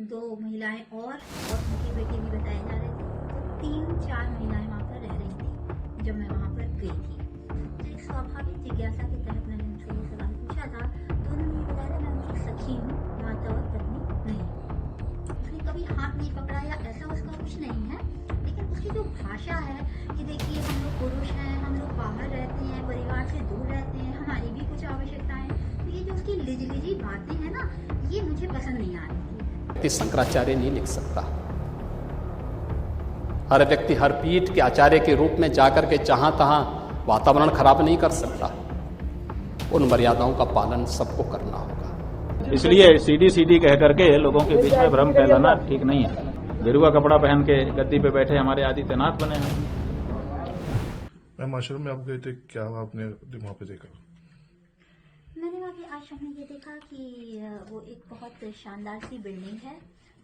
2 महिलाएं और उनके बेटे भी बताए जा रहे थे। तो 3-4 महिलाएं वहाँ पर रह रही थी जब मैं वहाँ पर गई थी। तो एक स्वाभाविक जिज्ञासा के तहत मैंने उनसे ये सवाल पूछा था, तो उन्होंने ये बताया मैं उनकी सखी हूँ, माता और पत्नी नहीं। उसने कभी हाथ नहीं पकड़ा या ऐसा उसका कुछ नहीं है, लेकिन उसकी जो भाषा है कि देखिए हम लोग पुरुष हैं, हम लोग बाहर रहते हैं, परिवार से दूर रहते हैं, हमारी भी कुछ आवश्यकताएं, तो ये जो उसकी लिजी बातें हैं ना, ये मुझे पसंद नहीं आ रही थी। शंकराचार्य नहीं लिख सकता। हर व्यक्ति हर पीठ के आचार्य के रूप में जाकर के जहां तहां वातावरण खराब नहीं कर सकता। उन मर्यादाओं का पालन सबको करना होगा। इसलिए सीडी कह करके लोगों के बीच में भ्रम फैलाना ठीक नहीं है। गेरुआ कपड़ा पहन के गद्दी पे बैठे हमारे आदित्यनाथ बने हैं। मैम, आश्रम में आप गए थे, क्या आपने वहाँ पे देखा? मैंने वहाँ के आश्रम में ये देखा कि वो एक बहुत शानदार सी बिल्डिंग है,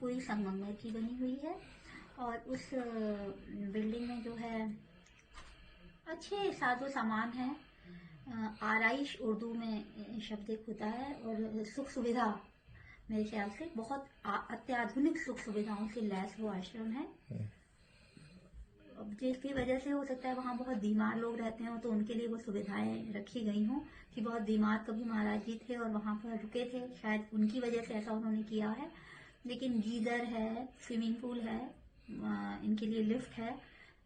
पूरी संगमरमर की बनी हुई है, और उस बिल्डिंग में जो है अच्छे साजो सामान है। आराइश उर्दू में शब्द एक होता है, और सुख सुविधा मेरे ख्याल से बहुत अत्याधुनिक सुख सुविधाओं से लैस वो आश्रम है। अब जिसकी वजह से हो सकता है वहाँ बहुत बीमार लोग रहते हो, तो उनके लिए वो सुविधाएं रखी गई हों कि बहुत बीमार कभी महाराज जी थे और वहाँ पर रुके थे, शायद उनकी वजह से ऐसा उन्होंने किया है। लेकिन गीजर है, स्विमिंग पूल है, इनके लिए लिफ्ट है।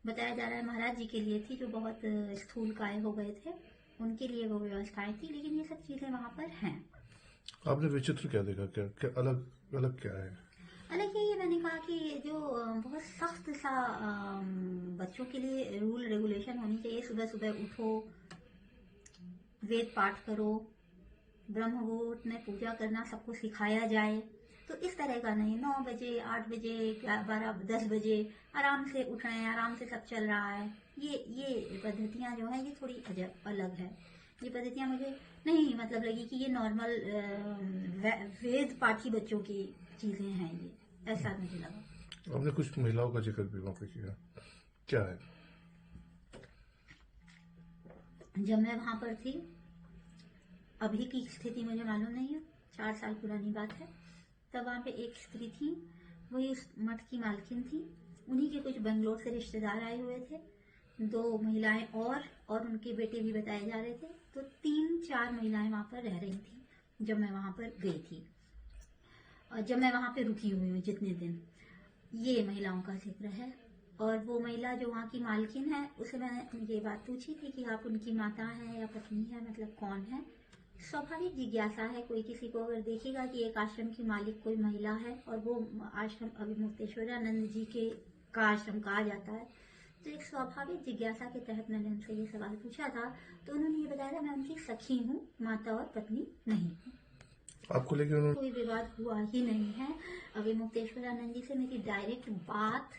बताया जा रहा है महाराज जी के लिए थी जो बहुत स्थूल काय हो गए थे, उनके लिए वो व्यवस्थाएं थी। लेकिन ये सब चीजें वहाँ पर हैं। आपने विचित्र क्या देखा? क्या अलग क्या है? अलग ये मैंने कहा कि जो बहुत सख्त सा बच्चों के लिए रूल रेगुलेशन होनी चाहिए। सुबह सुबह उठो, वेद पाठ करो, ब्रह्म मुहूर्त में पूजा करना सबको सिखाया जाए। तो इस तरह का नहीं, 9 बजे 8 बजे 12 10 बजे आराम से उठ रहे हैं, आराम से सब चल रहा है। ये पद्धतियां जो है ये थोड़ी अजब अलग है। ये पद्धतियां मुझे नहीं मतलब लगी कि ये नॉर्मल वेद पाठी बच्चों की चीजें हैं, ये ऐसा मुझे लगा। आपने कुछ महिलाओं का जिक्र भी वहाँ पे किया, क्या है? जब मैं वहां पर थी, अभी की स्थिति मुझे मालूम नहीं है, 4 साल पुरानी बात है, तब वहां पे एक स्त्री थी, वही उस मठ की मालकिन थी। उन्हीं के कुछ बेंगलोर से रिश्तेदार आए हुए थे। 2 महिलाएं और उनके बेटे भी बताए जा रहे थे। तो 3-4 महिलाएं वहां पर रह रही थी जब मैं वहां पर गई थी, और जब मैं वहां पे रुकी हुई हूँ जितने दिन, ये महिलाओं का जिक्र है। और वो महिला जो वहाँ की मालकिन है, उसे मैंने ये बात पूछी थी कि आप उनकी माता हैं या पत्नी है, मतलब कौन है। स्वाभाविक जिज्ञासा है, कोई किसी को अगर देखेगा कि एक आश्रम की मालिक कोई महिला है और वो आश्रम अभिमुक्तेश्वरानंद जी का आश्रम कहा जाता है, तो एक स्वाभाविक जिज्ञासा के तहत मैंने उनसे ये सवाल पूछा था। तो उन्होंने ये बताया मैं उनकी सखी हूँ, माता और पत्नी नहीं हूँ। आपको लेकिन कोई विवाद हुआ ही नहीं है। अभिमुक्तेश्वरानंद जी से मेरी डायरेक्ट बात,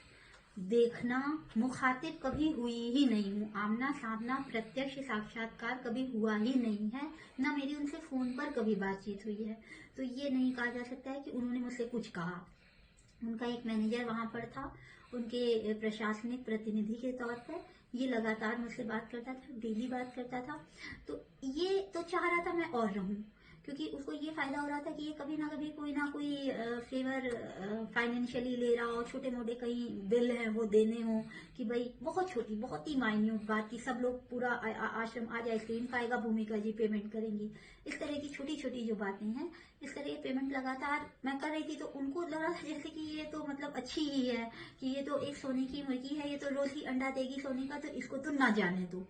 देखना, मुखातिब कभी हुई ही नहीं हूँ। आमना सामना प्रत्यक्ष साक्षात्कार कभी हुआ ही नहीं है, ना मेरी उनसे फोन पर कभी बातचीत हुई है। तो ये नहीं कहा जा सकता है कि उन्होंने मुझसे कुछ कहा। उनका एक मैनेजर वहां पर था, उनके प्रशासनिक प्रतिनिधि के तौर पर, ये लगातार मुझसे बात करता था, डेली बात करता था। तो ये तो चाह रहा था मैं और रहूं, क्योंकि उसको ये फायदा हो रहा था कि ये कभी ना कोई फेवर फाइनेंशियली ले रहा हो, छोटे मोटे कहीं बिल हैं वो देने हो, कि भाई बहुत छोटी, बहुत ही माइन्यूट बात की सब लोग पूरा आश्रम आज आइसक्रीम खाएगा, भूमिका जी पेमेंट करेंगी, इस तरह की छोटी छोटी जो बातें हैं, इस तरह की पेमेंट लगातार मैं कर रही थी। तो उनको लग रहा था जैसे कि ये तो मतलब अच्छी ही है, कि ये तो एक सोने की मुर्गी है, ये तो रोज ही अंडा देगी सोने का, तो इसको तो ना जाने दो,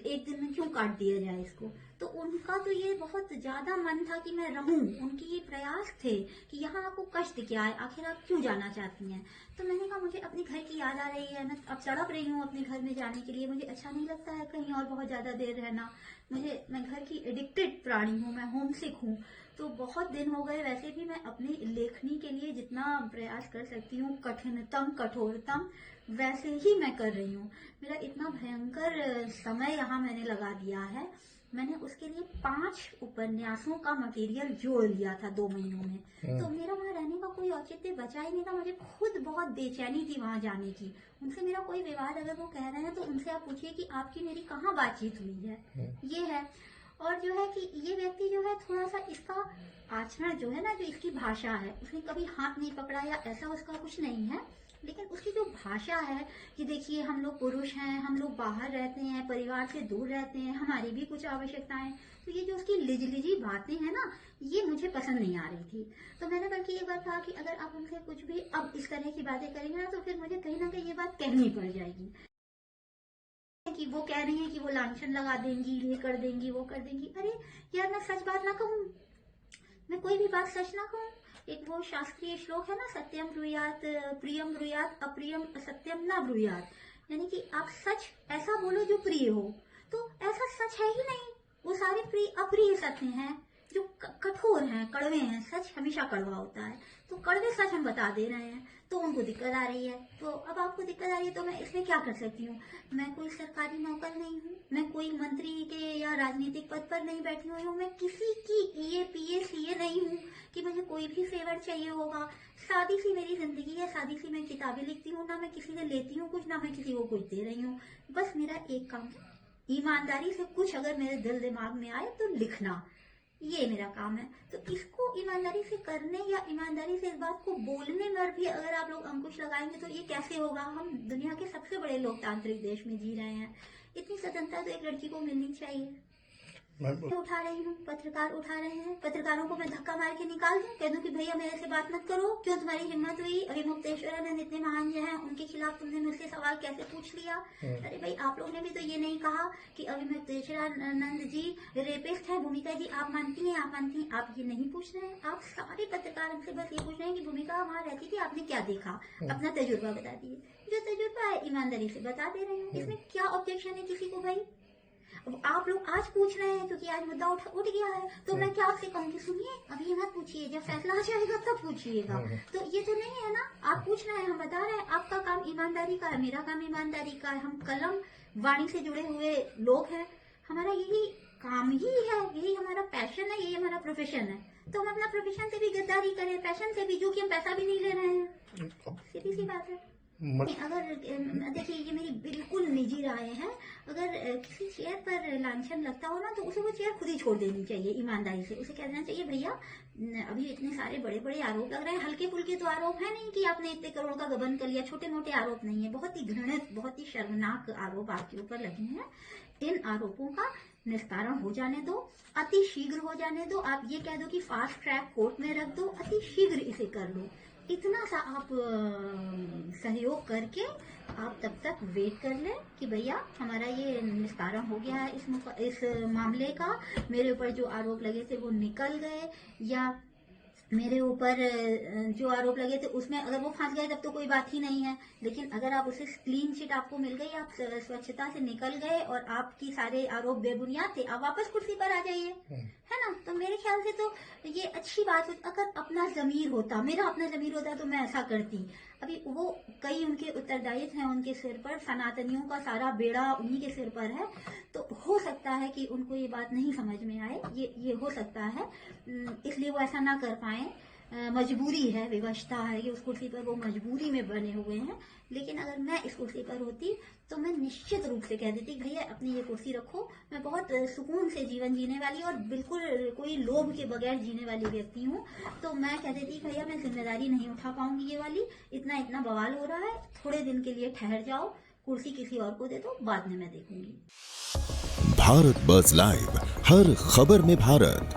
एक दिन में क्यों काट दिया जाए इसको। तो उनका तो ये बहुत ज्यादा मन था कि मैं रहूं, उनके ये प्रयास थे कि यहाँ आपको कष्ट क्या है, आखिर आप क्यों जाना चाहती हैं। तो मैंने कहा मुझे अपने घर की याद आ रही है, मैं अब तड़प रही हूँ अपने घर में जाने के लिए, मुझे अच्छा नहीं लगता है कहीं और बहुत ज्यादा देर रहना। मैं घर की एडिक्टेड प्राणी हूँ, मैं होमसिक हूँ। तो बहुत दिन हो गए, वैसे भी मैं अपनी लेखनी के लिए जितना प्रयास कर सकती हूँ, कठिनतम कठोरतम, वैसे ही मैं कर रही हूँ। मेरा इतना भयंकर समय यहाँ मैंने लगा दिया है। मैंने उसके लिए 5 उपन्यासों का मटेरियल जोड़ लिया था 2 महीनों में। तो मेरा वहाँ रहने का कोई औचित्य बचा ही नहीं था। मुझे खुद बहुत बेचैनी थी वहाँ जाने की। उनसे मेरा कोई विवाद अगर वो कह रहे हैं तो उनसे आप पूछिए कि आपकी मेरी कहाँ बातचीत हुई है, ये है। और जो है कि ये व्यक्ति जो है थोड़ा सा इसका आचरण जो है ना, जो इसकी भाषा है, उसने कभी हाथ नहीं पकड़ा या ऐसा उसका कुछ नहीं है, लेकिन उसकी जो भाषा है कि देखिए हम लोग पुरुष हैं, हम लोग बाहर रहते हैं, परिवार से दूर रहते हैं, हमारी भी कुछ आवश्यकताएं, तो ये जो उसकी लिजलिजी बातें हैं ना, ये मुझे पसंद नहीं आ रही थी। तो मैंने बल्कि एक बार कहा कि अगर आप हमसे कुछ भी अब इस तरह की बातें करेंगे ना, तो फिर मुझे कहीं ना कहीं ये बात कहनी पड़ जाएगी कि वो कह रही है कि वो लांछन लगा देंगी, ये कर देंगी, वो कर देंगी। अरे यार, मैं सच बात ना कहूँ, मैं कोई भी बात सच ना कहूँ। एक वो शास्त्रीय श्लोक है ना, सत्यम ब्रूयात प्रियम ब्रूयात अप्रियम सत्यम ना ब्रूयात, यानी कि आप सच ऐसा बोलो जो प्रिय हो। तो ऐसा सच है ही नहीं, वो सारे प्रिय अप्रिय सत्य हैं जो कठोर हैं, कड़वे हैं। सच हमेशा कड़वा होता है, तो कड़वे सच हम बता दे रहे हैं, तो उनको दिक्कत आ रही है। तो अब आपको दिक्कत आ रही है, तो मैं इसमें क्या कर सकती हूँ? मैं कोई सरकारी नौकर नहीं हूँ, मैं कोई मंत्री के या राजनीतिक पद पर नहीं बैठी हुई हूँ, मैं किसी की EA PA CA नहीं हूँ कि मुझे कोई भी फेवर चाहिए होगा। सादी सी मेरी जिंदगी है, सादी सी मैं किताबें लिखती हूँ, ना मैं किसी से लेती हूँ कुछ, ना मैं किसी को कुछ दे रही हूँ। बस मेरा एक काम है, ईमानदारी से कुछ अगर मेरे दिल दिमाग में आए तो लिखना, ये मेरा काम है। तो इसको ईमानदारी से करने या ईमानदारी से इस बात को बोलने में भी अगर आप लोग अंकुश लगाएंगे तो ये कैसे होगा? हम दुनिया के सबसे बड़े लोकतांत्रिक देश में जी रहे हैं, इतनी स्वतंत्रता तो एक लड़की को मिलनी चाहिए। मैं उठा रही हूँ, पत्रकार उठा रहे हैं, पत्रकारों को मैं धक्का मार के निकाल दूं, कह दूं कि भैया मेरे से बात मत करो, क्यों तुम्हारी हिम्मत हुई? अभिमुक्तेश्वरानंद इतने महान जो हैं, उनके खिलाफ तुमने मुझसे सवाल कैसे पूछ लिया? अरे भाई, आप लोग ने भी तो ये नहीं कहा कि अभिमुक्तेश्वरानंद जी रेपिस्ट है। भूमिका जी आप मानती हैं? आप मानती हैं? आप ये नहीं पूछ रहे हैं। आप सारे पत्रकार हमसे बस ये पूछ रहे हैं कि भूमिका वहाँ रहती थी, आपने क्या देखा, अपना तजुर्बा बता दिए। जो तजुर्बा है ईमानदारी से बता दे रहे हैं, इसमें क्या ऑब्जेक्शन है किसी को? भाई आप लोग आज पूछ रहे हैं क्योंकि आज मुद्दा उठ गया है, तो मैं क्या आपसे कहूँगी, सुनिए अभी मत पूछिए, जब फैसला आ जाएगा तब पूछिएगा। तो ये तो नहीं है ना, आप पूछ रहे हैं, हम बता रहे हैं। आपका काम ईमानदारी का है, मेरा काम ईमानदारी का है। हम कलम वाणी से जुड़े हुए लोग हैं, हमारा यही काम ही है, यही हमारा पैशन है, यही हमारा प्रोफेशन है। तो हम अपना प्रोफेशन से भी गद्दारी करें, पैशन से भी, जो कि हम पैसा भी नहीं ले रहे हैं। सीधी सी बात है। अगर देखिए, ये मेरी बिल्कुल निजी राय है, अगर किसी चेयर पर लांछन लगता हो ना, तो उसे वो चेयर खुद ही छोड़ देनी चाहिए ईमानदारी से। उसे कह देना चाहिए, भैया अभी इतने सारे बड़े बड़े आरोप लग रहे हैं, हल्के फुल्के तो आरोप है नहीं कि आपने इतने करोड़ का गबन कर लिया, छोटे मोटे आरोप नहीं है, बहुत ही घृणित, बहुत ही शर्मनाक आरोप आपके ऊपर लगे हैं। इन आरोपों का निस्तारण हो जाने दो, अति शीघ्र हो जाने दो। आप ये कह दो कि फास्ट ट्रैक कोर्ट में रख दो, अति शीघ्र इसे कर लो। इतना सा आप सहयोग करके आप तब तक वेट कर लें कि भैया हमारा ये निस्तारण हो गया है इस मामले का, मेरे ऊपर जो आरोप लगे थे वो निकल गए, या मेरे ऊपर जो आरोप लगे थे उसमें अगर वो फंस गए तब तो कोई बात ही नहीं है। लेकिन अगर आप उसे क्लीन चिट आपको मिल गई, आप स्वच्छता से निकल गए और आपकी सारे आरोप बेबुनियाद थे, आप वापस कुर्सी पर आ जाइए, है ना। तो मेरे ख्याल से तो ये अच्छी बात होती। अगर अपना जमीर होता, मेरा अपना जमीर होता, तो मैं ऐसा करती। अभी वो कई उनके उत्तरदायित्व हैं उनके सिर पर, सनातनियों का सारा बेड़ा उन्हीं के सिर पर है। तो हो सकता है कि उनको ये बात नहीं समझ में आए, ये हो सकता है, इसलिए वो ऐसा ना कर पाए। मजबूरी है, विवशता है कि उस कुर्सी पर वो मजबूरी में बने हुए हैं। लेकिन अगर मैं इस कुर्सी पर होती तो मैं निश्चित रूप से कह देती, भैया अपनी ये कुर्सी रखो, मैं बहुत सुकून से जीवन जीने वाली और बिल्कुल कोई लोभ के बगैर जीने वाली व्यक्ति हूँ। तो मैं कह देती, भैया मैं जिम्मेदारी नहीं उठा पाऊंगी ये वाली, इतना बवाल हो रहा है, थोड़े दिन के लिए ठहर जाओ, कुर्सी किसी और को दे दो, बाद में मैं देखूंगी। भारत बज़ लाइव, हर खबर में भारत।